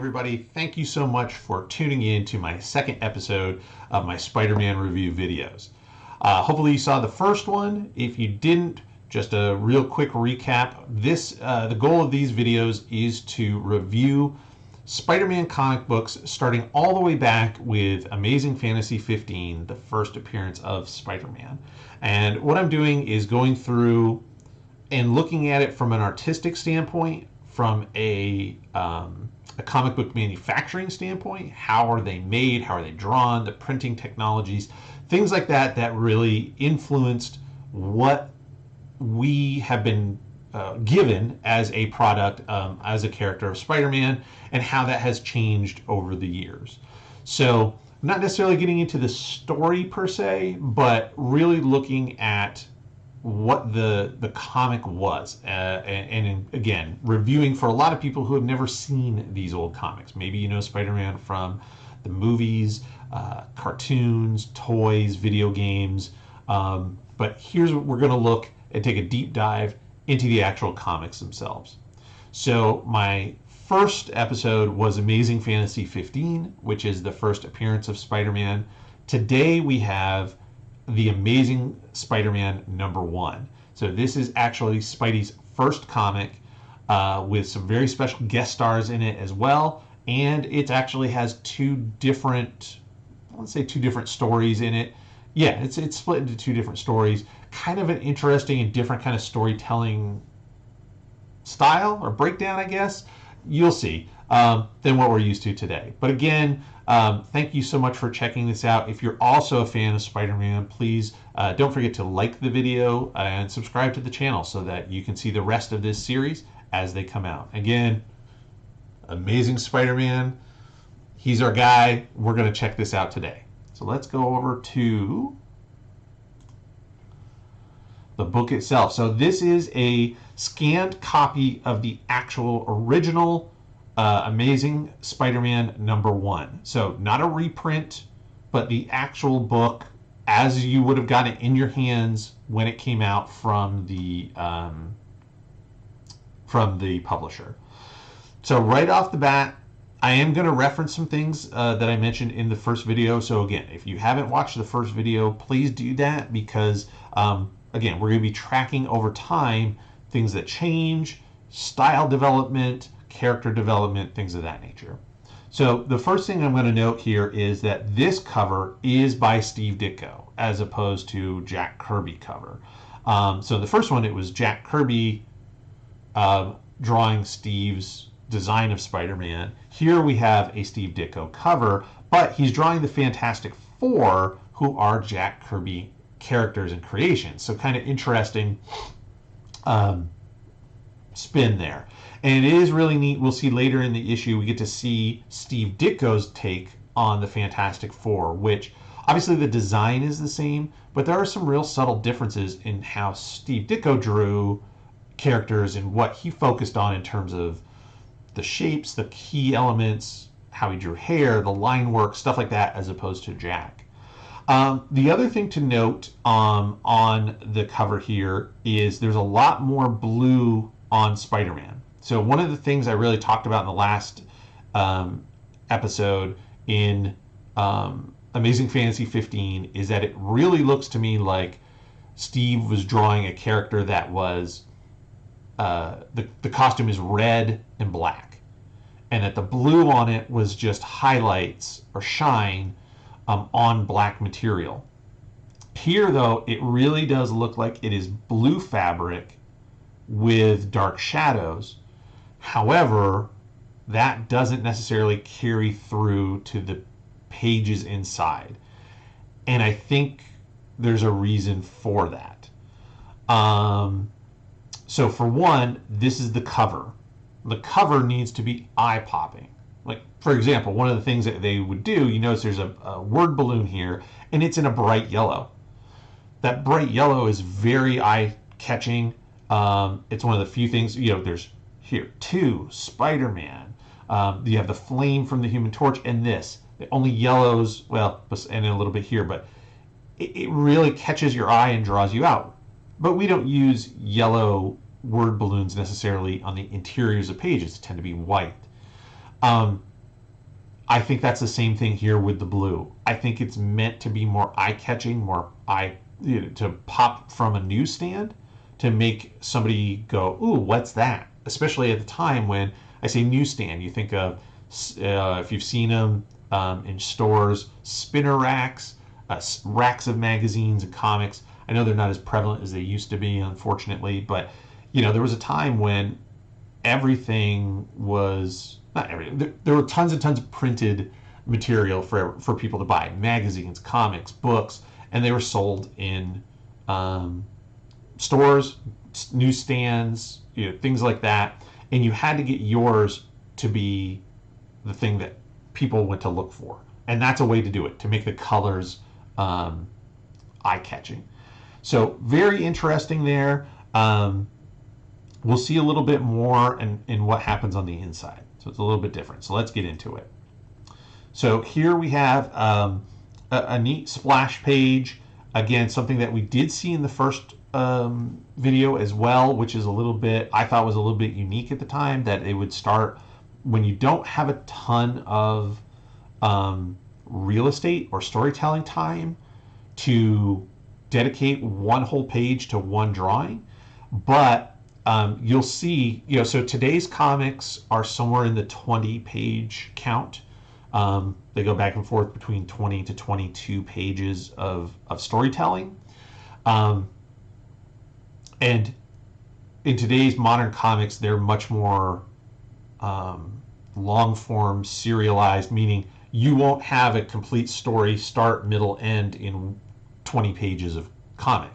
everybody. Thank you so much for tuning in to my second episode of my Spider-Man review videos. Hopefully you saw the first one. If you didn't, just a real quick recap. The goal of these videos is to review Spider-Man comic books starting all the way back with Amazing Fantasy 15, the first appearance of Spider-Man. And what I'm doing is going through and looking at it from an artistic standpoint, from a comic book manufacturing standpoint. How are they made? How are they drawn? The printing technologies, things like that, that really influenced what we have been given as a product, as a character of Spider-Man, and how that has changed over the years. So not necessarily getting into the story per se, but really looking at what the comic was, and again, reviewing for a lot of people who have never seen these old comics. Maybe you know Spider-Man from the movies, cartoons, toys, video games, but here's what we're going to look and take a deep dive into the actual comics themselves. So my first episode was Amazing Fantasy 15, which is the first appearance of Spider-Man. Today we have The Amazing Spider-Man #1. So this is actually Spidey's first comic, with some very special guest stars in it as well. And it actually has two different stories in it. Yeah, it's split into two different stories. Kind of an interesting and different kind of storytelling style or breakdown, I guess. You'll see, than what we're used to today. But again, thank you so much for checking this out. If you're also a fan of Spider-Man, please don't forget to like the video and subscribe to the channel so that you can see the rest of this series as they come out. Again, Amazing Spider-Man, he's our guy. We're going to check this out today. So let's go over to the book itself. So this is a scanned copy of the actual original Amazing Spider-Man #1. So not a reprint, but the actual book as you would have gotten it in your hands when it came out from the publisher. So right off the bat, I am going to reference some things that I mentioned in the first video. So again, if you haven't watched the first video, please do that, because again, we're going to be tracking over time things that change, style development, character development, things of that nature. So the first thing I'm going to note here is that this cover is by Steve Ditko as opposed to Jack Kirby cover. So the first one, it was Jack Kirby drawing Steve's design of Spider-Man. Here we have a Steve Ditko cover, but he's drawing the Fantastic Four, who are Jack Kirby characters and creations. So kind of interesting spin there. And it is really neat. We'll see later in the issue, we get to see Steve Ditko's take on the Fantastic Four, which obviously the design is the same, but there are some real subtle differences in how Steve Ditko drew characters and what he focused on in terms of the shapes, the key elements, how he drew hair, the line work, stuff like that, as opposed to Jack. The other thing to note on the cover here is there's a lot more blue on Spider-Man. So one of the things I really talked about in the last episode in Amazing Fantasy 15 is that it really looks to me like Steve was drawing a character that was the costume is red and black, and that the blue on it was just highlights or shine on black material. Here, though, it really does look like it is blue fabric with dark shadows. However, that doesn't necessarily carry through to the pages inside. And I think there's a reason for that. So for one, this is the cover. The cover needs to be eye-popping. Like, for example, one of the things that they would do, you notice there's a word balloon here, and it's in a bright yellow. That bright yellow is very eye-catching. It's one of the few things, there's here, 2, Spider-Man. You have the flame from the Human Torch, and this. The only yellows, well, and a little bit here, but it really catches your eye and draws you out. But we don't use yellow word balloons necessarily on the interiors of pages. They tend to be white. I think that's the same thing here with the blue. I think it's meant to be more eye-catching, more to pop from a newsstand, to make somebody go, "Ooh, what's that?" Especially at the time when I say newsstand, you think of if you've seen them in stores, spinner racks, racks of magazines and comics. I know they're not as prevalent as they used to be, unfortunately, but there was a time when everything was not everything. There were tons and tons of printed material for people to buy, magazines, comics, books, and they were sold in stores, newsstands, things like that. And you had to get yours to be the thing that people went to look for, and that's a way to do it, to make the colors eye-catching. So very interesting there. We'll see a little bit more in what happens on the inside. So it's a little bit different. So let's get into it. So here we have a neat splash page. Again, something that we did see in the first video as well, which is I thought was a little bit unique at the time, that it would start when you don't have a ton of real estate or storytelling time to dedicate one whole page to one drawing. But you'll see, so today's comics are somewhere in the 20-page count. They go back and forth between 20 to 22 pages of storytelling. And in today's modern comics, they're much more long form, serialized, meaning you won't have a complete story, start, middle, end in 20 pages of comic,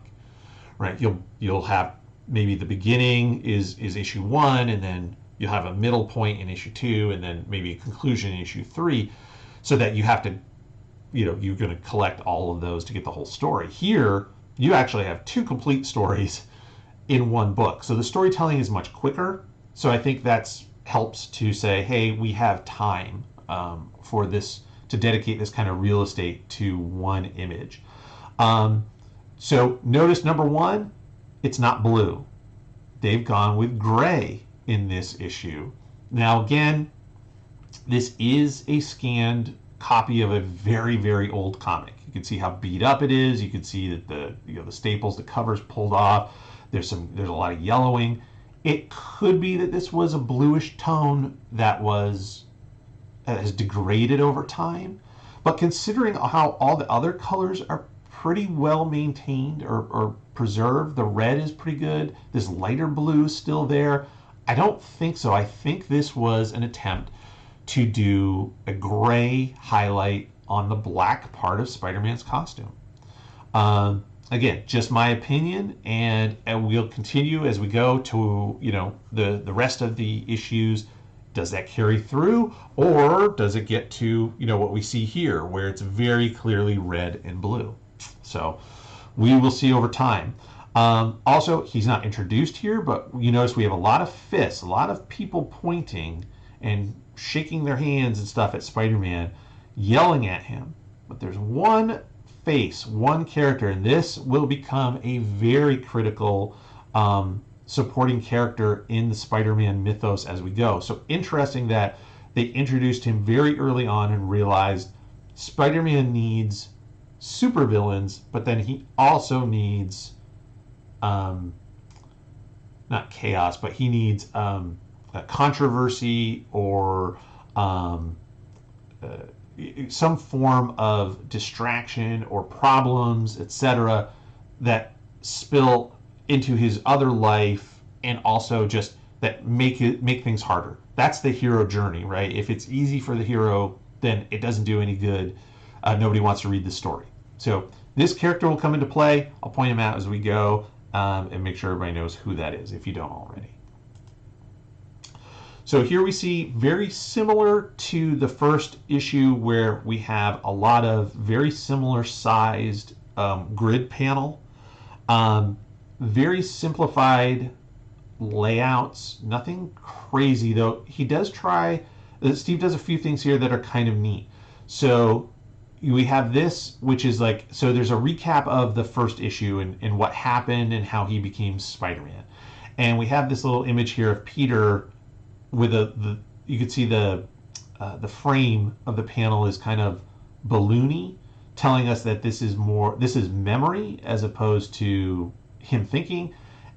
right? You'll have maybe the beginning is issue 1, and then you'll have a middle point in issue 2, and then maybe a conclusion in issue 3, so that you have to, you're going to collect all of those to get the whole story. Here, you actually have 2 complete stories in one book. So the storytelling is much quicker. So I think that's helps to say, hey, we have time for this, to dedicate this kind of real estate to one image. So notice number 1, it's not blue. They've gone with gray in this issue. Now again, this is a scanned copy of a very, very old comic. You can see how beat up it is. You can see that the staples, the cover's pulled off. There's a lot of yellowing. It could be that this was a bluish tone that has degraded over time. But considering how all the other colors are pretty well maintained or preserved, the red is pretty good, this lighter blue is still there, I don't think so. I think this was an attempt to do a gray highlight on the black part of Spider-Man's costume. Again, just my opinion, and we'll continue as we go to the rest of the issues. Does that carry through, or does it get to what we see here, where it's very clearly red and blue? So we will see over time. Also, he's not introduced here, but you notice we have a lot of fists, a lot of people pointing and shaking their hands and stuff at Spider-Man, yelling at him. But there's one face, one character, and this will become a very critical supporting character in the Spider-Man mythos as we go. So interesting that they introduced him very early on and realized Spider-Man needs supervillains, but then he also needs not chaos, but he needs a controversy or some form of distraction or problems, etc., that spill into his other life, and also just that make things harder. That's the hero journey, right? If it's easy for the hero, then it doesn't do any good. Nobody wants to read the story. So this character will come into play. I'll point him out as we go, and make sure everybody knows who that is if you don't already. So here we see, very similar to the first issue, where we have a lot of very similar sized grid panel, very simplified layouts, nothing crazy, though he does try, Steve does a few things here that are kind of neat. So we have this, which is like, so there's a recap of the first issue and what happened and how he became Spider-Man. And we have this little image here of Peter with you could see the the frame of the panel is kind of balloony, telling us that this is memory as opposed to him thinking,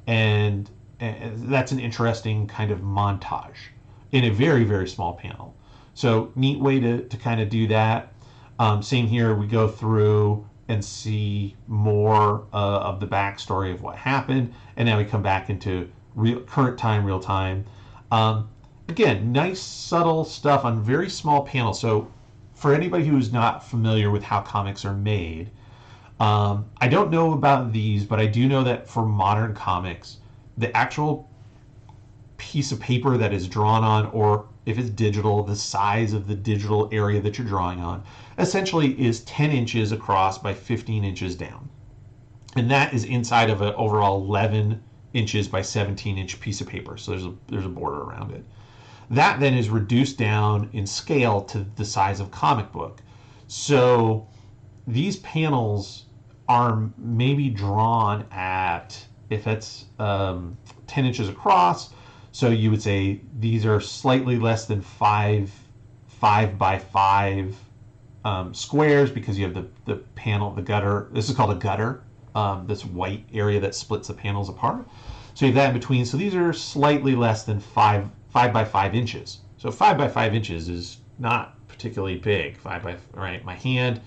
and that's an interesting kind of montage in a very, very small panel. So neat way to kind of do that. Same here, we go through and see more of the backstory of what happened, and now we come back into current time, real time. Again, nice subtle stuff on very small panels. So for anybody who's not familiar with how comics are made, I don't know about these, but I do know that for modern comics, the actual piece of paper that is drawn on, or if it's digital, the size of the digital area that you're drawing on, essentially is 10 inches across by 15 inches down. And that is inside of an overall 11 inches by 17 inch piece of paper. So there's a border around it. That then is reduced down in scale to the size of comic book. So these panels are maybe drawn at, if it's 10 inches across, so you would say these are slightly less than 5 by 5 squares, because you have the panel, the gutter. This is called a gutter, this white area that splits the panels apart. So you have that in between. So these are slightly less than 5 by 5 inches. So 5 by 5 inches is not particularly big. Right? My hand,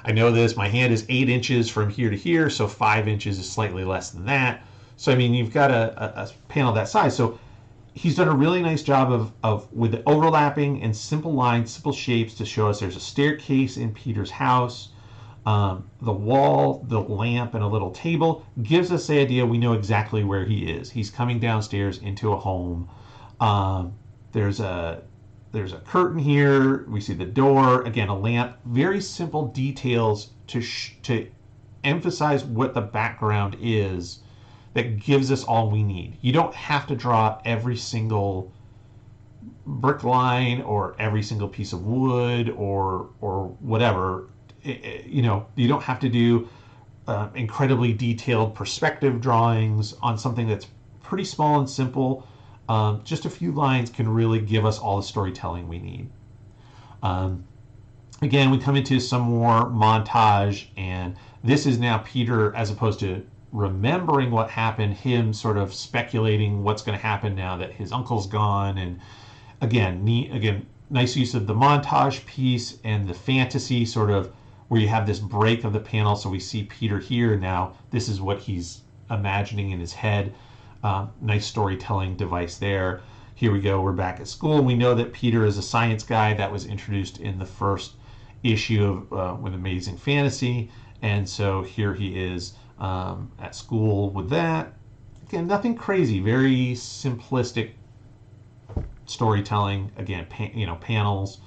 I know this, my hand is 8 inches from here to here, so 5 inches is slightly less than that. So, I mean, you've got a panel that size. So he's done a really nice job of with the overlapping and simple lines, simple shapes to show us there's a staircase in Peter's house. The wall, the lamp, and a little table gives us the idea we know exactly where he is. He's coming downstairs into a home. There's a curtain here. We see the door. Again, a lamp. Very simple details to emphasize what the background is that gives us all we need. You don't have to draw every single brick line or every single piece of wood or whatever. You don't have to do incredibly detailed perspective drawings on something that's pretty small and simple. Just a few lines can really give us all the storytelling we need. Again, we come into some more montage, and this is now Peter, as opposed to remembering what happened, him sort of speculating what's going to happen now that his uncle's gone. And again, nice use of the montage piece and the fantasy sort of where you have this break of the panel, so we see Peter here now. This is what he's imagining in his head. Nice storytelling device there. Here we go, we're back at school. We know that Peter is a science guy that was introduced in the first issue of with Amazing Fantasy, and so here he is at school with that. Again, nothing crazy, very simplistic storytelling. Again, panels.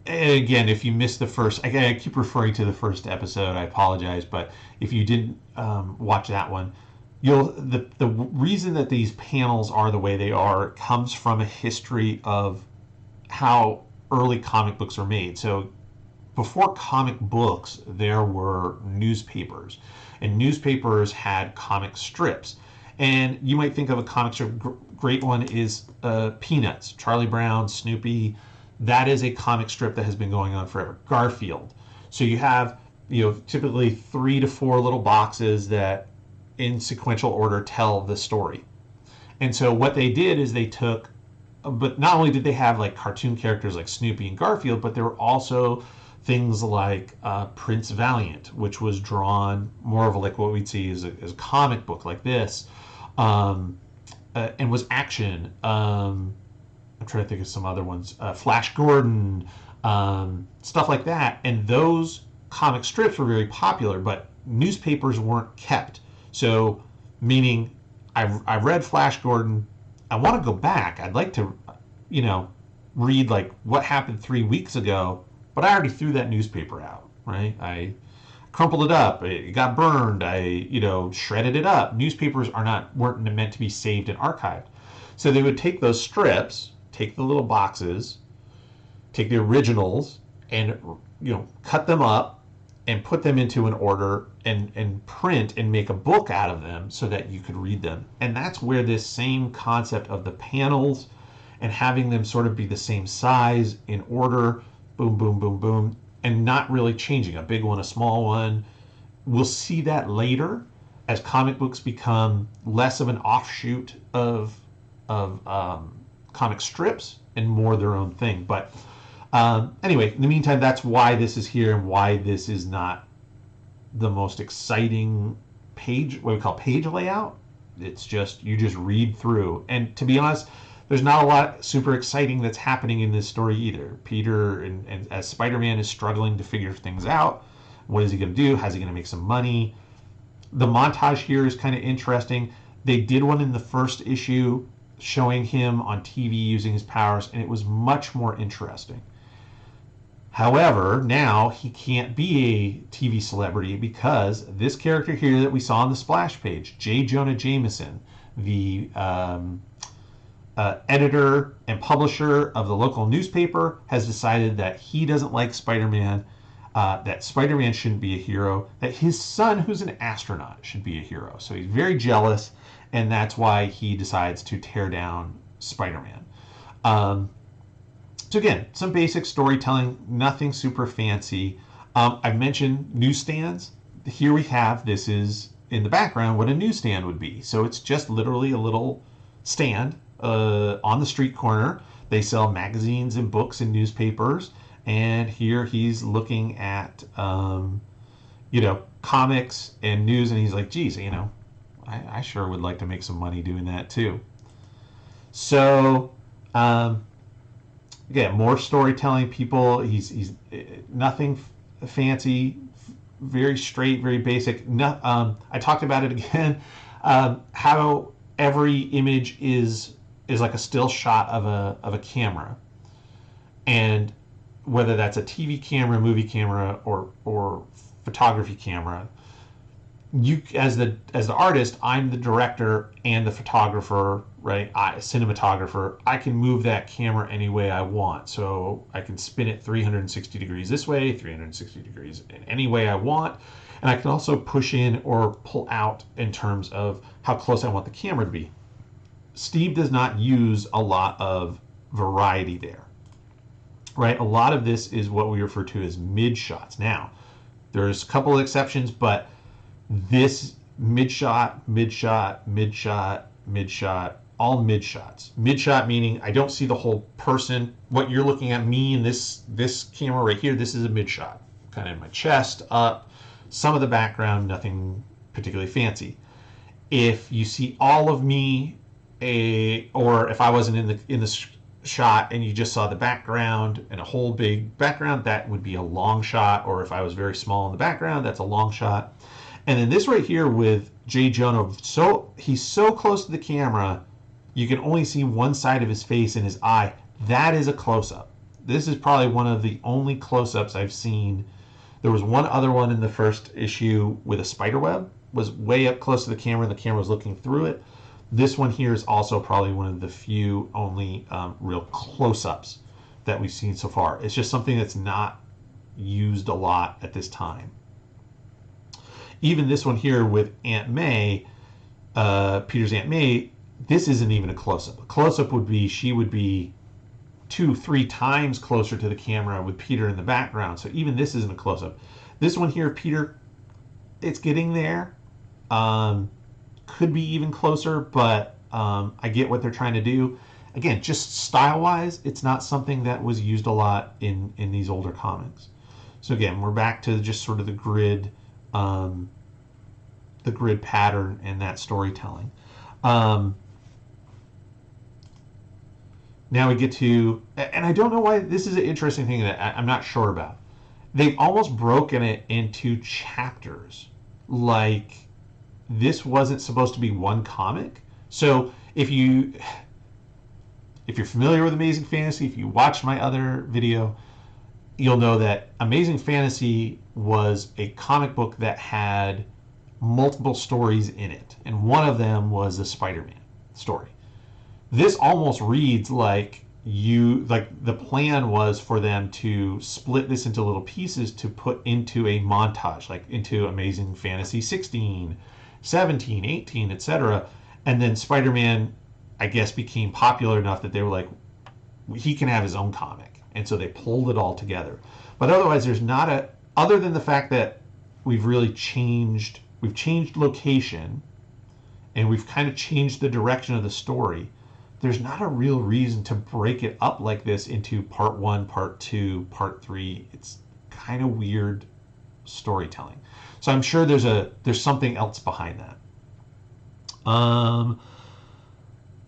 Again, if you missed the first, I keep referring to the first episode, I apologize, but if you didn't watch that one, the reason that these panels are the way they are comes from a history of how early comic books are made. So before comic books, there were newspapers, and newspapers had comic strips. And you might think of a comic strip, great one is Peanuts, Charlie Brown, Snoopy. That is a comic strip that has been going on forever. Garfield. So you have, typically 3 to 4 little boxes that in sequential order tell the story. And so what they did is they took, but not only did they have like cartoon characters like Snoopy and Garfield, but there were also things like Prince Valiant, which was drawn more of like what we'd see as a comic book like this, and was action. I'm trying to think of some other ones. Flash Gordon, stuff like that. And those comic strips were very popular, but newspapers weren't kept. So, meaning, I read Flash Gordon. I want to go back. I'd like to, read like what happened 3 weeks ago, but I already threw that newspaper out, right? I crumpled it up. It got burned. I, shredded it up. Newspapers weren't meant to be saved and archived. So they would take those strips, take the little boxes, take the originals, and cut them up and put them into an order and print and make a book out of them so that you could read them. And that's where this same concept of the panels and having them sort of be the same size in order, boom, boom, boom, boom, and not really changing a big one, a small one. We'll see that later as comic books become less of an offshoot of comic strips and more their own thing. But anyway, in the meantime, that's why this is here and why this is not the most exciting page, what we call page layout. It's just, you just read through. And to be honest, there's not a lot super exciting that's happening in this story either. Peter, and as Spider-Man is struggling to figure things out, what is he going to do? How's he going to make some money? The montage here is kind of interesting. They did one in the first issue showing him on TV using his powers, and it was much more interesting. However, now he can't be a TV celebrity because this character here that we saw on the splash page, J. Jonah Jameson, the editor and publisher of the local newspaper, has decided that he doesn't like Spider-Man, that Spider-Man shouldn't be a hero, that his son, who's an astronaut, should be a hero. So he's very jealous, and that's why he decides to tear down Spider-Man. So again, some basic storytelling, nothing super fancy. I've mentioned newsstands. Here we have, this is in the background what a newsstand would be. So it's just literally a little stand on the street corner. They sell magazines and books and newspapers. And here he's looking at, comics and news, and he's like, geez, I sure would like to make some money doing that too. So, again, more storytelling. People, he's nothing fancy, very straight, very basic. I talked about it again. How every image is like a still shot of a camera, and whether that's a TV camera, movie camera, or photography camera, you as the artist, I'm the director and the photographer, right? Cinematographer. I can move that camera any way I want, so I can spin it 360 degrees this way, 360 degrees in any way I want, and I can also push in or pull out in terms of how close I want the camera to be. Steve does not use a lot of variety there, right? A lot of this is what we refer to as mid shots. Now, there's a couple of exceptions, but this mid shot, mid shot, mid shot, mid shot, all mid shots. Mid shot meaning I don't see the whole person. What you're looking at me in this camera right here, this is a mid shot. Kind of my chest up, some of the background, nothing particularly fancy. If you see all of me, or if I wasn't in the shot and you just saw the background and a whole big background, that would be a long shot. Or if I was very small in the background, that's a long shot. And then this right here with J. Jonah, so he's so close to the camera, you can only see one side of his face and his eye. That is a close-up. This is probably one of the only close-ups I've seen. There was one other one in the first issue with a spider web, was way up close to the camera, and the camera was looking through it. This one here is also probably one of the few only real close-ups that we've seen so far. It's just something that's not used a lot at this time. Even this one here with Aunt May, Peter's Aunt May, this isn't even a close-up. A close-up would be, she would be 2-3 times closer to the camera with Peter in the background. So even this isn't a close-up. This one here, Peter, it's getting there. Could be even closer, but I get what they're trying to do. Again, just style-wise, it's not something that was used a lot in these older comics. So again, we're back to just sort of the grid pattern and that storytelling. Now we get to, and I don't know why this is an interesting thing that I'm not sure about. They've almost broken it into chapters. Like, this wasn't supposed to be one comic. So if you're familiar with Amazing Fantasy, if you watched my other video, you'll know that Amazing Fantasy was a comic book that had multiple stories in it, and one of them was the Spider-Man story. This almost reads like the plan was for them to split this into little pieces to put into a montage, like into Amazing Fantasy 16, 17, 18, etc. And then Spider-Man, I guess, became popular enough that they were like, he can have his own comic. And so they pulled it all together. But otherwise, there's not other than the fact that we've changed location, and we've kind of changed the direction of the story. There's not a real reason to break it up like this into part 1, part 2, part 3. It's kind of weird storytelling. So I'm sure there's something else behind that.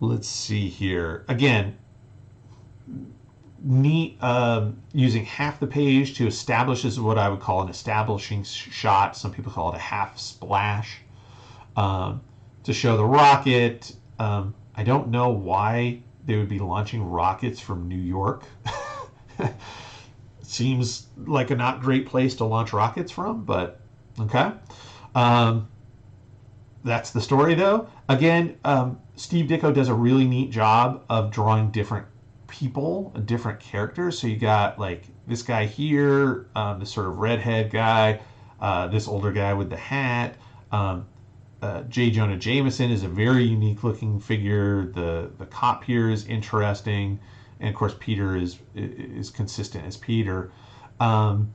Let's see here. Again, neat, using half the page to establish, this is what I would call an establishing shot. Some people call it a half splash, to show the rocket. I don't know why they would be launching rockets from New York. Seems like a not great place to launch rockets from, but okay. That's the story, though. Again, Steve Ditko does a really neat job of drawing different people and different characters. So you got like this guy here, this sort of redhead guy, this older guy with the hat. J. Jonah Jameson is a very unique looking figure. The cop here is interesting, and of course Peter is consistent as Peter. Of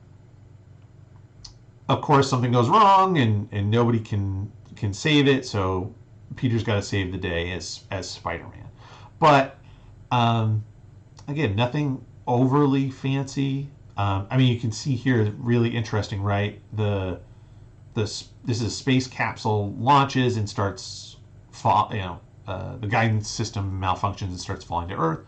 course, something goes wrong, and nobody can save it. So Peter's got to save the day as Spider-Man. But again, nothing overly fancy. I mean, you can see here, really interesting, right? This is a space capsule launches and starts the guidance system malfunctions and starts falling to Earth.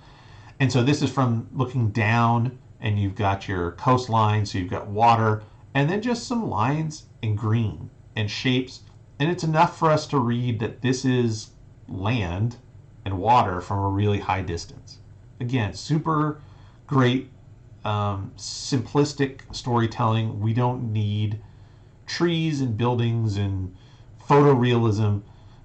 And so this is from looking down, and you've got your coastline, so you've got water, and then just some lines in green and shapes, and it's enough for us to read that this is land and water from a really high distance. Again, super great, simplistic storytelling. We don't need trees and buildings and photorealism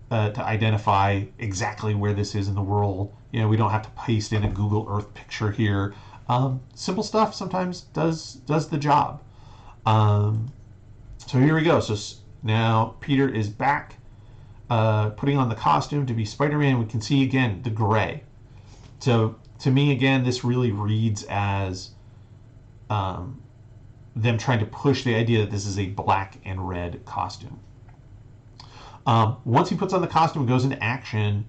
to identify exactly where this is in the world. We don't have to paste in a Google Earth picture here. Simple stuff sometimes does the job. So here we go. So now Peter is back, putting on the costume to be Spider-Man. We can see again the gray. So to me, again, this really reads as them trying to push the idea that this is a black and red costume. Once he puts on the costume and goes into action,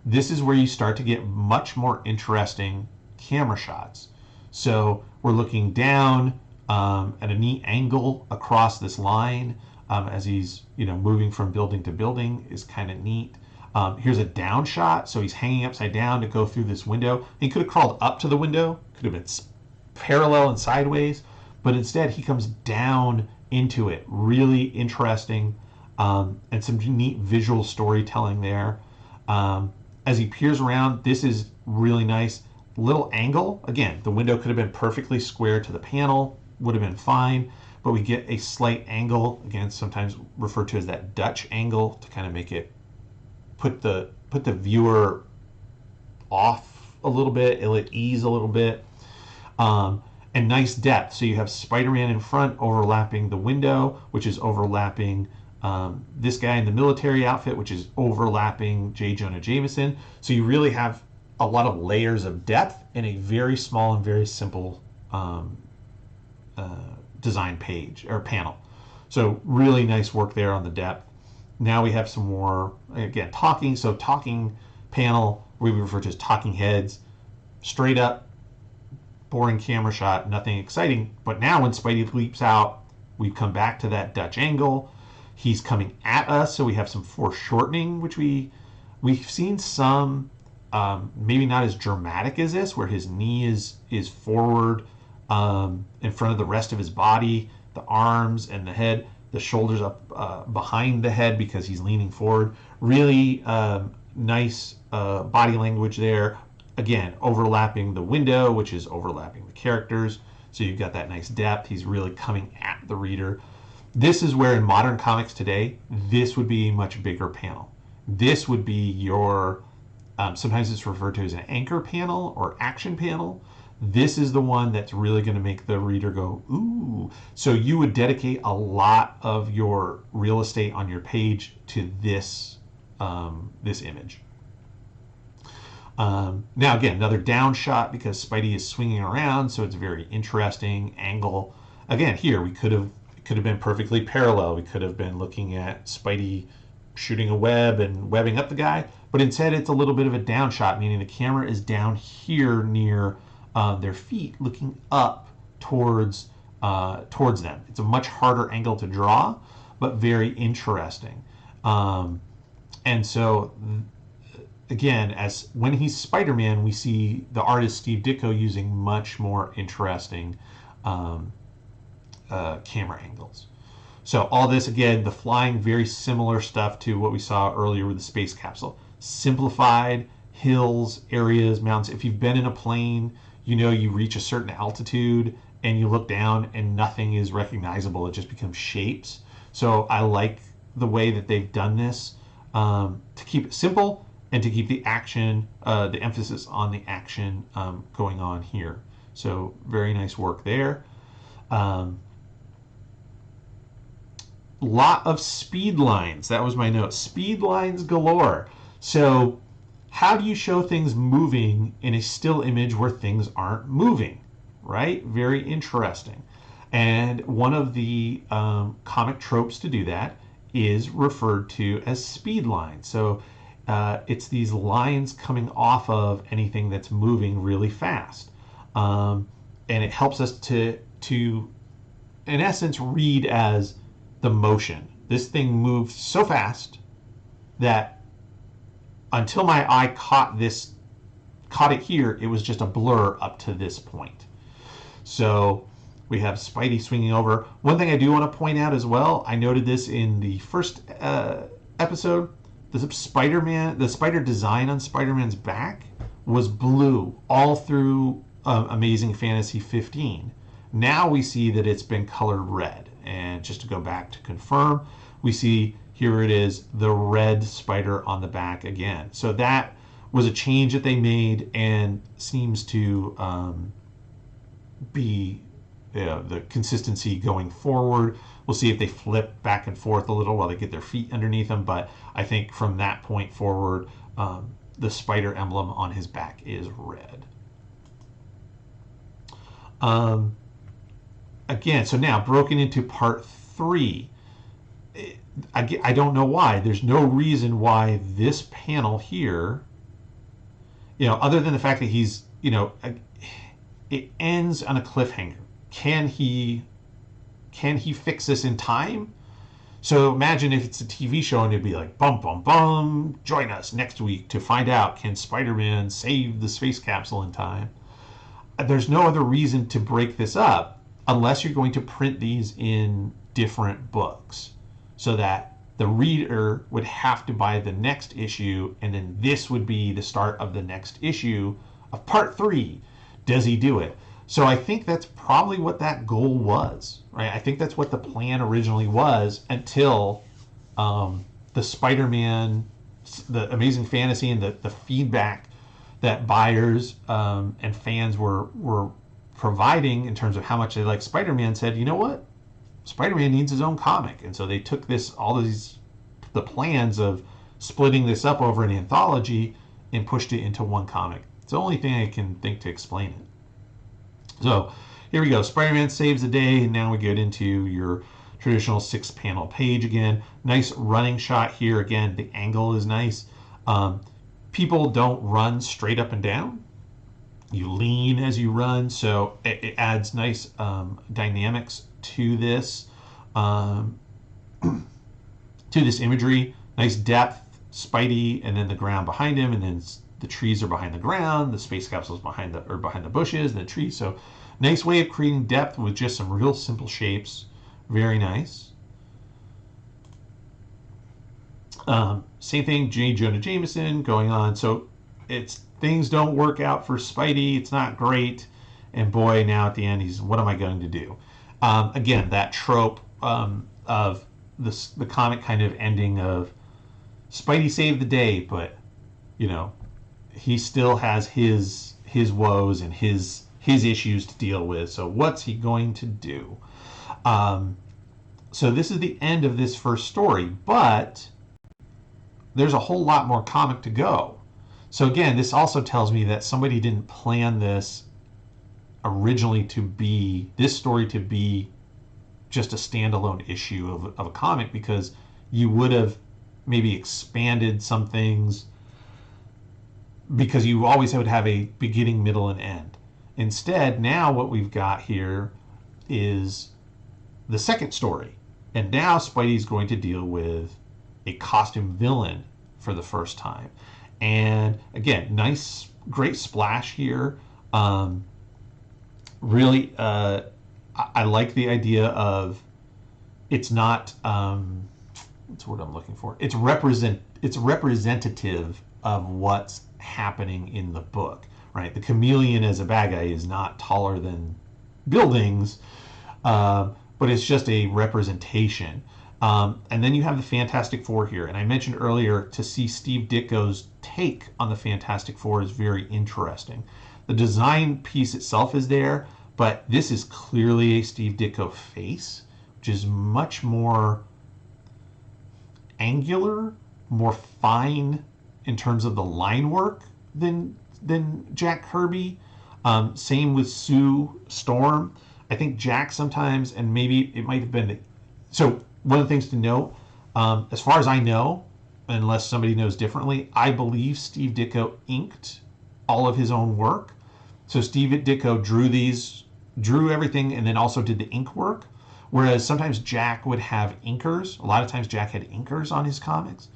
this is where you start to get much more interesting camera shots. So we're looking down at a neat angle across this line as he's moving from building to building is kind of neat. Here's a down shot, so he's hanging upside down to go through this window. He could have crawled up to the window, could have been parallel and sideways, but instead he comes down into it. Really interesting, and some neat visual storytelling there. As he peers around, this is really nice. Little angle. Again, the window could have been perfectly square to the panel, would have been fine, but we get a slight angle, again, sometimes referred to as that Dutch angle, to kind of make it put the viewer off a little bit, at ease a little bit. And nice depth. So you have Spider-Man in front overlapping the window, which is overlapping this guy in the military outfit, which is overlapping J. Jonah Jameson. So you really have a lot of layers of depth in a very small and very simple design page or panel. So really nice work there on the depth. Now we have some more, again, talking. So talking panel, we refer to as talking heads, straight up, boring camera shot, nothing exciting. But now when Spidey leaps out, we come back to that Dutch angle. He's coming at us, so we have some foreshortening, which we've seen some, maybe not as dramatic as this, where his knee is forward in front of the rest of his body, the arms and the head, the shoulders up behind the head because he's leaning forward. Really nice body language there. Again, overlapping the window, which is overlapping the characters. So you've got that nice depth. He's really coming at the reader. This is where in modern comics today, this would be a much bigger panel. This would be your Sometimes it's referred to as an anchor panel or action panel. This is the one that's really going to make the reader go, ooh. So you would dedicate a lot of your real estate on your page to this image. Now again, another down shot because Spidey is swinging around, so it's a very interesting angle. Again, here we could have been perfectly parallel. We could have been looking at Spidey shooting a web and webbing up the guy, but instead it's a little bit of a down shot, meaning the camera is down here near their feet, looking up towards them. It's a much harder angle to draw, but very interesting. And so again, as when he's Spider-Man, we see the artist Steve Ditko using much more interesting camera angles. So all this, again, the flying, very similar stuff to what we saw earlier with the space capsule. Simplified, hills, areas, mountains. If you've been in a plane, you know you reach a certain altitude and you look down and nothing is recognizable. It just becomes shapes. So I like the way that they've done this to keep it simple and to keep the action, the emphasis on the action going on here. So very nice work there. Lot of speed lines. That was my note. Speed lines galore. So how do you show things moving in a still image where things aren't moving, right? Very interesting. And one of the comic tropes to do that is referred to as speed lines. So it's these lines coming off of anything that's moving really fast. And it helps us to in essence, read as the motion. This thing moved so fast that until my eye caught it here, it was just a blur up to this point. So we have Spidey swinging over. One thing I do want to point out as well, I noted this in the first episode, the spider design on Spider-Man's back was blue all through Amazing Fantasy 15. Now we see that it's been colored red. And just to go back to confirm, we see here it is, the red spider on the back again. So that was a change that they made and seems to be the consistency going forward. We'll see if they flip back and forth a little while they get their feet underneath them. But I think from that point forward, the spider emblem on his back is red. Again, so now broken into part 3. I don't know why. There's no reason why this panel here, other than the fact that he's, it ends on a cliffhanger. Can he fix this in time? So imagine if it's a TV show and it'd be like, bum, bum, bum, join us next week to find out, can Spider-Man save the space capsule in time? There's no other reason to break this up unless you're going to print these in different books so that the reader would have to buy the next issue, and then this would be the start of the next issue of part 3. Does he do it? So I think that's probably what that goal was, right? I think that's what the plan originally was until the Spider-Man, the Amazing Fantasy, and the feedback that buyers and fans were providing in terms of how much they like Spider-Man said, you know what? Spider-Man needs his own comic. And so they took the plans of splitting this up over an anthology and pushed it into one comic. It's the only thing I can think to explain it. So here we go. Spider-Man saves the day, and now we get into your traditional 6-panel page again. Nice running shot here. Again, the angle is nice. People don't run straight up and down. You lean as you run, so it adds nice dynamics to this imagery. Nice depth. Spidey, and then the ground behind him, and then the trees are behind the ground. The space capsule's behind the bushes and the trees. So nice way of creating depth with just some real simple shapes. Very nice. Same thing, J. Jonah Jameson going on. So things don't work out for Spidey. It's not great. And boy, now at the end, what am I going to do? Again, that trope of the comic kind of ending of Spidey saved the day, but, he still has his woes and his issues to deal with. So what's he going to do? So this is the end of this first story, but there's a whole lot more comic to go. So again, this also tells me that somebody didn't plan this originally to be this story to be just a standalone issue of a comic, because you would have maybe expanded some things, because you always would have a beginning, middle, and end. Instead, now what we've got here is the second story. And now Spidey's going to deal with a costume villain for the first time. And again, nice, great splash here. Really, I like the idea of it's not, what's the word I'm looking for? It's representative of what's happening in the book, right? The chameleon as a bad guy is not taller than buildings, but it's just a representation. And then you have the Fantastic Four here. And I mentioned earlier, to see Steve Ditko's take on the Fantastic Four is very interesting. The design piece itself is there, but this is clearly a Steve Ditko face, which is much more angular, more fine in terms of the line work than Jack Kirby. Same with Sue Storm. I think Jack sometimes, and maybe it might have been. So one of the things to note, as far as I know, unless somebody knows differently, I believe Steve Ditko inked all of his own work. So Steve Ditko drew everything, and then also did the ink work. Whereas sometimes Jack would have inkers. A lot of times Jack had inkers on his comics.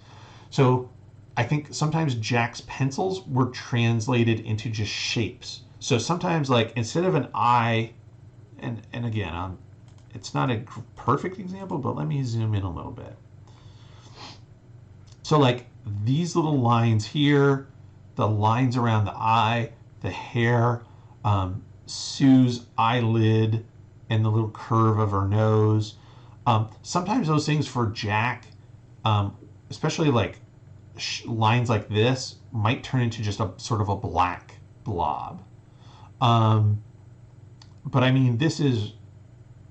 So I think sometimes Jack's pencils were translated into just shapes. So sometimes, like, instead of an eye, and again, it's not a perfect example, but let me zoom in a little bit. So like these little lines here, the lines around the eye, the hair, Sue's eyelid, and the little curve of her nose. Sometimes those things for Jack, especially like lines like this, might turn into just a sort of a black blob. But I mean, this is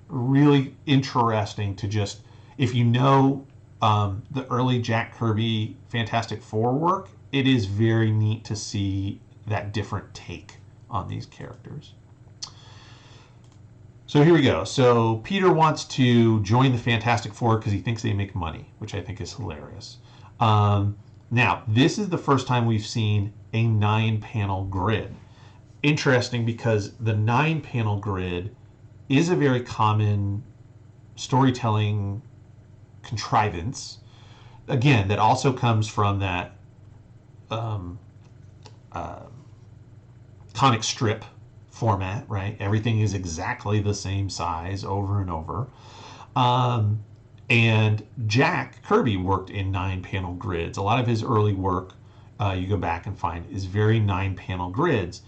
really interesting to just, if you know the early Jack Kirby Fantastic Four work, it is very neat to see that different take on these characters. So here we go. So Peter wants to join the Fantastic Four because he thinks they make money, which I think is hilarious. Now, this is the first time we've seen a 9-panel grid. Interesting, because the 9-panel grid is a very common storytelling contrivance. Again, that also comes from that comic strip format, right? Everything is exactly the same size over and over. And Jack Kirby worked in 9-panel grids. A lot of his early work, you go back and find, is very 9-panel grids.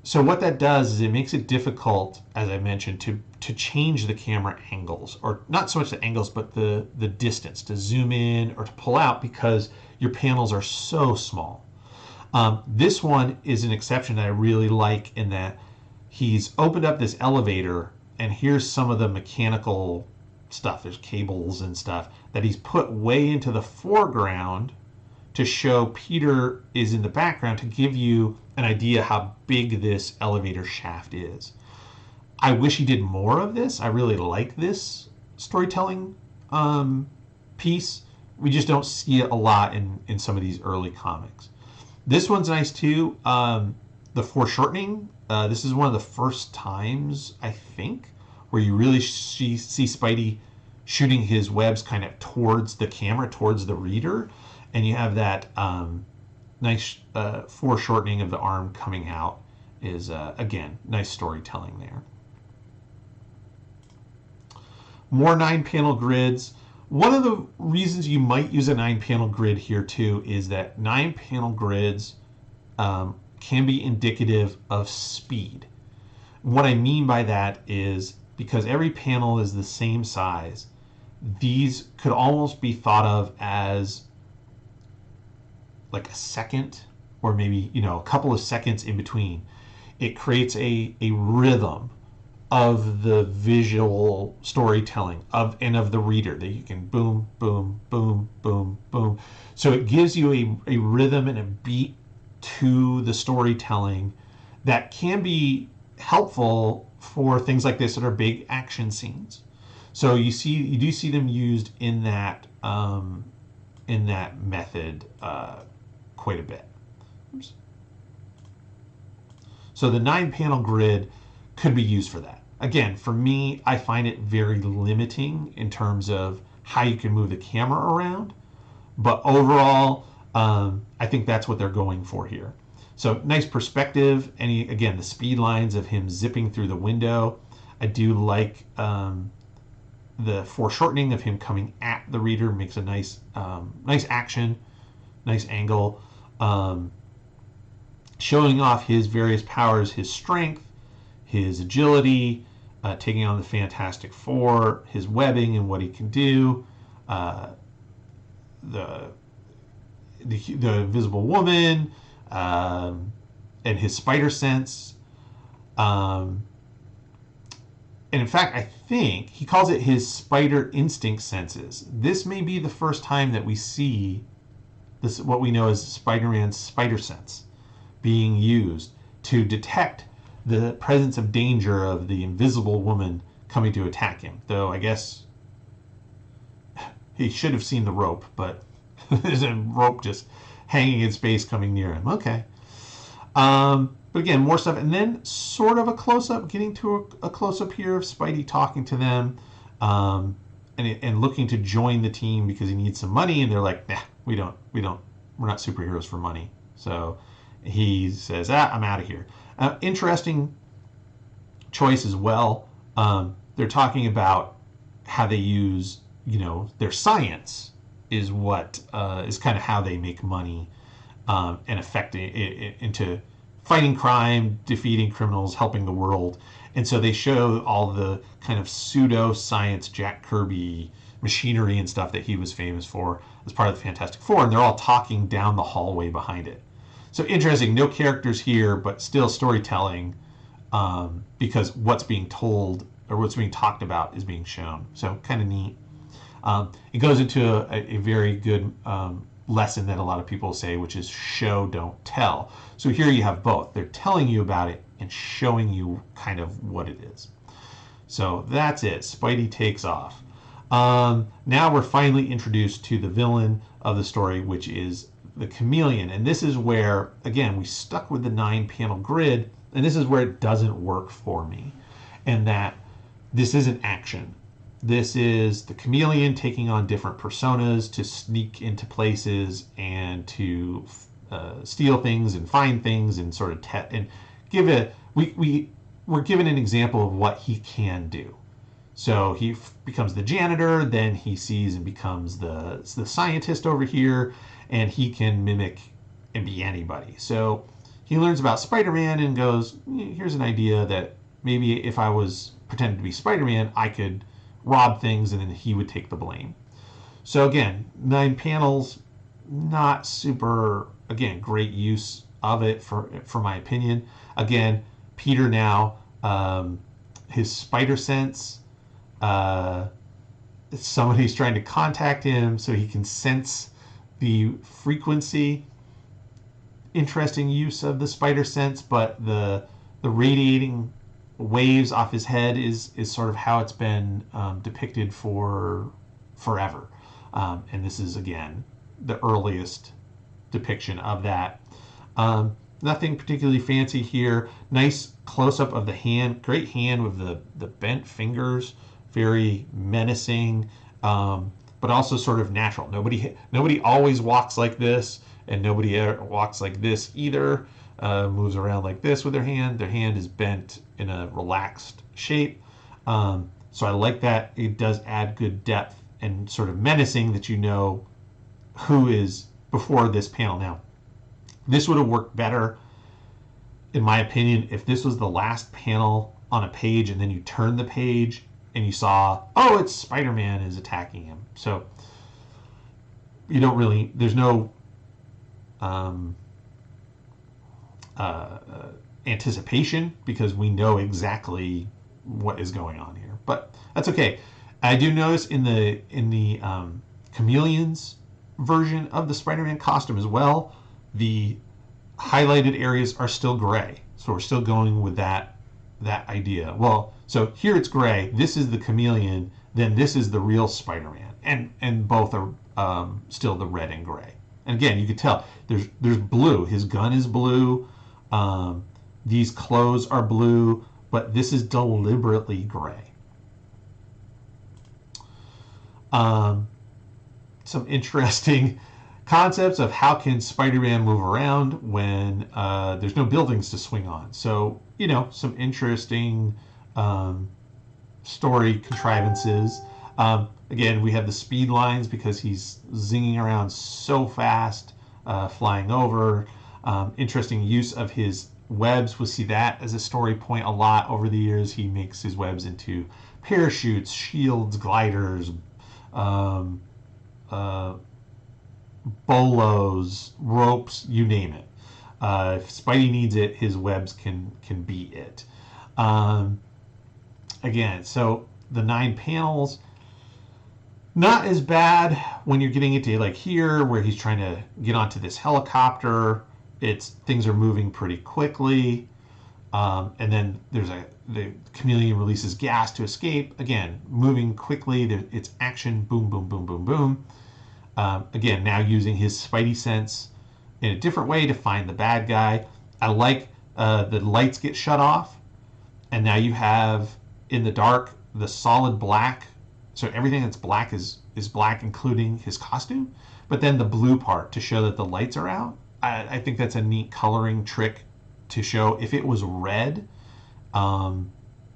So what that does is it makes it difficult, as I mentioned, to change the camera angles, or not so much the angles, but the distance, to zoom in or to pull out, because your panels are so small. This one is an exception that I really like, in that he's opened up this elevator, and here's some of the mechanical stuff. There's cables and stuff that he's put way into the foreground to show Peter is in the background, to give you an idea how big this elevator shaft is. I wish he did more of this. I really like this storytelling piece. We just don't see it a lot in some of these early comics. This one's nice too. The foreshortening. This is one of the first times, I think, where you really see Spidey shooting his webs kind of towards the camera, towards the reader. And you have that nice foreshortening of the arm coming out. Is, again, nice storytelling there. More 9-panel grids. One of the reasons you might use a 9-panel grid here too is that 9-panel grids can be indicative of speed. What I mean by that is, because every panel is the same size, these could almost be thought of as like a second or maybe, a couple of seconds in between, it creates a rhythm of the visual storytelling of the reader, that you can boom, boom, boom, boom, boom. So it gives you a rhythm and a beat to the storytelling that can be helpful for things like this that are big action scenes. So you do see them used in that method quite a bit. Oops. So the 9-panel grid could be used for that. Again, for me, I find it very limiting in terms of how you can move the camera around. But overall, I think that's what they're going for here. So nice perspective. And again, the speed lines of him zipping through the window. I do like the foreshortening of him coming at the reader. Makes a nice action, nice angle. Showing off his various powers, his strength, his agility, taking on the Fantastic Four, his webbing and what he can do, the Invisible Woman, and his spider sense. And in fact, I think he calls it his spider instinct senses. This may be the first time that we see this, what we know as Spider-Man's spider sense, being used to detect the presence of danger of the Invisible Woman coming to attack him. Though I guess he should have seen the rope, but there's a rope just hanging in space coming near him. Okay. But again, more stuff. And then sort of a close-up, getting to a close-up here of Spidey talking to them and looking to join the team because he needs some money. And they're like, nah, we're not superheroes for money. So he says, I'm out of here. Interesting choice as well. They're talking about how they use, their science is what is kind of how they make money and affect it into fighting crime, defeating criminals, helping the world. And so they show all the kind of pseudo-science Jack Kirby machinery and stuff that he was famous for as part of the Fantastic Four, and they're all talking down the hallway behind it. So interesting, no characters here, but still storytelling, because what's being told or what's being talked about is being shown. So kind of neat. It goes into a very good lesson that a lot of people say, which is show, don't tell. So here you have both. They're telling you about it and showing you kind of what it is. So that's it. Spidey takes off. Now we're finally introduced to the villain of the story, which is the Chameleon. And this is where, again, we stuck with the 9-panel grid, and this is where it doesn't work for me. And that this isn't action. This is the Chameleon taking on different personas to sneak into places and to steal things and find things and sort of and give it. We're given an example of what he can do. So he becomes the janitor, then he sees and becomes the scientist over here, and he can mimic and be anybody. So he learns about Spider-Man and goes, here's an idea that maybe if I was pretending to be Spider-Man, I could rob things and then he would take the blame. So again, 9 panels, not super, again, great use of it for my opinion. Again, Peter now, his spider sense, somebody's trying to contact him so he can sense the frequency. Interesting use of the spider sense, but the radiating waves off his head is sort of how it's been depicted for forever. And this is, again, the earliest depiction of that. Nothing particularly fancy here. Nice close-up of the hand. Great hand with the bent fingers. Very menacing, but also sort of natural. Nobody always walks like this, and nobody walks like this either. Moves around like this with their hand. Their hand is bent in a relaxed shape. So I like that. It does add good depth and sort of menacing that you know who is before this panel. Now, this would have worked better, in my opinion, if this was the last panel on a page and then you turn the page and you saw, oh, it's Spider-Man is attacking him. So you don't really, there's no anticipation because we know exactly what is going on here. But that's okay. I do notice in the Chameleon's version of the Spider-Man costume as well, the highlighted areas are still gray. So we're still going with that idea. Well, so here it's gray. This is the Chameleon. Then this is the real Spider-Man, and both are still the red and gray. And again, you can tell there's blue. His gun is blue. These clothes are blue, but this is deliberately gray. Some interesting concepts of how can Spider-Man move around when there's no buildings to swing on. So, some interesting story contrivances. Again, we have the speed lines because he's zinging around so fast, flying over. Interesting use of his webs. We'll see that as a story point a lot over the years. He makes his webs into parachutes, shields, gliders, bolos, ropes, you name it. If Spidey needs it, his webs can be it. Again, so the 9 panels, not as bad when you're getting into like here where he's trying to get onto this helicopter. Things are moving pretty quickly, and then the Chameleon releases gas to escape. Again, moving quickly. It's action. Boom, boom, boom, boom, boom. Again, now using his Spidey sense in a different way to find the bad guy. I like the lights get shut off, and now you have in the dark the solid black. So everything that's black is black, including his costume. But then the blue part to show that the lights are out. I think that's a neat coloring trick to show. If it was red,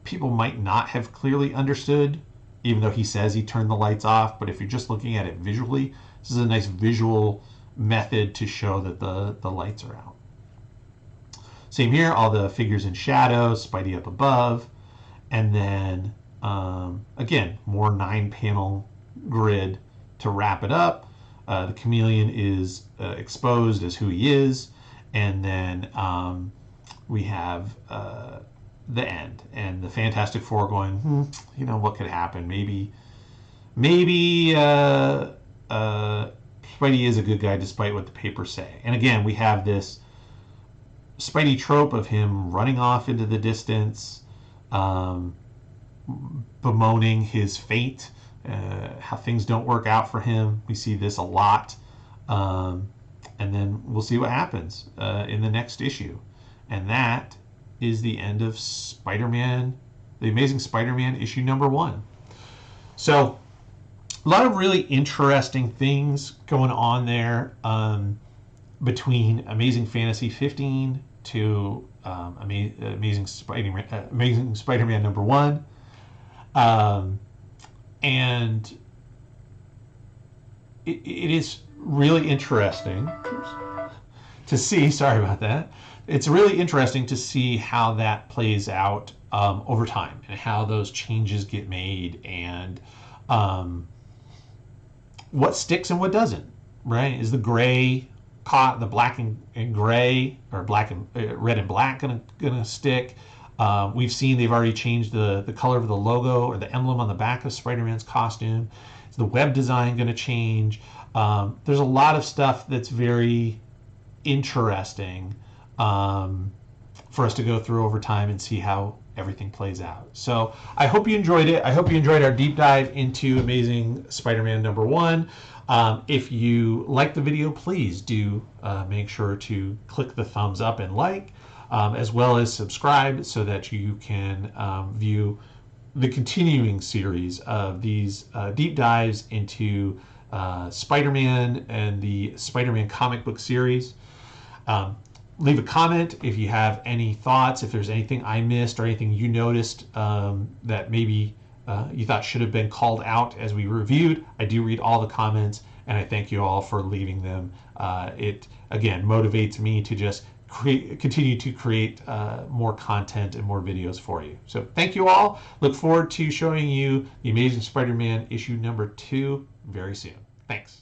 people might not have clearly understood, even though he says he turned the lights off. But if you're just looking at it visually, this is a nice visual method to show that the lights are out. Same here, all the figures in shadow, Spidey up above, and then again, more 9-panel grid to wrap it up. The Chameleon is exposed as who he is, and then we have the end and the Fantastic Four going, what could happen? Maybe Spidey is a good guy despite what the papers say. And again, we have this Spidey trope of him running off into the distance, bemoaning his fate, how things don't work out for him. We see this a lot, and then we'll see what happens in the next issue. And that is the end of Spider-Man, The Amazing Spider-Man issue number 1. So a lot of really interesting things going on there between Amazing Fantasy 15 to Amazing Spider-Man number 1. And it is really interesting to see. Sorry about that. It's really interesting to see how that plays out over time and how those changes get made and what sticks and what doesn't. Right? Is the gray caught, the black and gray, or black and red and black gonna stick? We've seen they've already changed the color of the logo or the emblem on the back of Spider-Man's costume. Is the web design going to change? There's a lot of stuff that's very interesting for us to go through over time and see how everything plays out. So I hope you enjoyed it. I hope you enjoyed our deep dive into Amazing Spider-Man number 1. If you liked the video, please do make sure to click the thumbs up and like. As well as subscribe so that you can view the continuing series of these deep dives into Spider-Man and the Spider-Man comic book series. Leave a comment if you have any thoughts, if there's anything I missed or anything you noticed that maybe you thought should have been called out as we reviewed. I do read all the comments, and I thank you all for leaving them. It, again, motivates me to just continue to create more content and more videos for you. So thank you all. Look forward to showing you The Amazing Spider-Man issue number 2 very soon. Thanks.